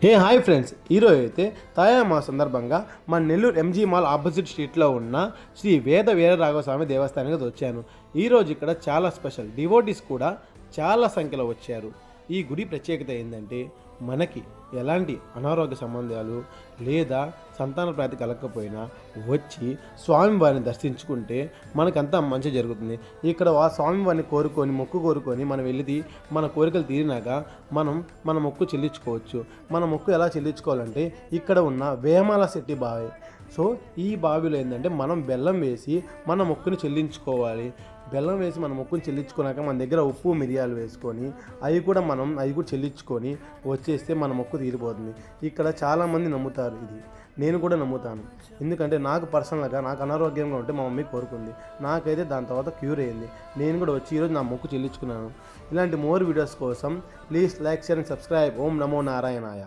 Hi friends, ఈరోజు అయితే తాయామా సందర్భంగా మన నెల్లూరు ఎంజీ మాల్ ఆపోజిట్ స్ట్రీట్లో ఉన్న శ్రీ వేద వీరరాఘవ స్వామి దేవస్థానానికి వచ్చాను. ఈరోజు ఇక్కడ చాలా స్పెషల్, డివోటీస్ కూడా చాలా సంఖ్యలో వచ్చారు. ఈ గుడి ప్రత్యేకత ఏంటంటే, మనకి ఎలాంటి అనారోగ్య సంబంధాలు లేదా సంతాన ప్రాప్తి కలగకపోయినా వచ్చి స్వామివారిని దర్శించుకుంటే మనకంతా మంచి జరుగుతుంది. ఇక్కడ స్వామివారిని కోరుకొని మొక్కు కోరుకొని మనం వెళ్ళి మన కోరికలు తీరినాక మన మొక్కు చెల్లించుకోవచ్చు. మన మొక్కు ఎలా చెల్లించుకోవాలంటే, ఇక్కడ ఉన్న వేమాల శెట్టి బావి, సో ఈ బావిలో ఏంటంటే మనం బెల్లం వేసి మన మొక్కుని చెల్లించుకోవాలి. బెల్లం వేసి మన మొక్కుని చెల్లించుకున్నాక మన దగ్గర ఉప్పు మిరియాలు వేసుకొని అవి కూడా చెల్లించుకొని వచ్చేస్తే మన మొక్కు తీరిపోతుంది. ఇక్కడ చాలామంది నమ్ముతారు, ఇది నేను కూడా నమ్ముతాను. ఎందుకంటే నాకు పర్సనల్గా నాకు అనారోగ్యంగా ఉంటే మా మమ్మీ కోరుకుంది, నాకైతే దాని తర్వాత క్యూర్ అయింది. నేను కూడా వచ్చి ఈరోజు నా మొక్కు చెల్లించుకున్నాను. ఇలాంటి మోర్ వీడియోస్ కోసం please like, share and subscribe. ఓం నమో నారాయణాయ.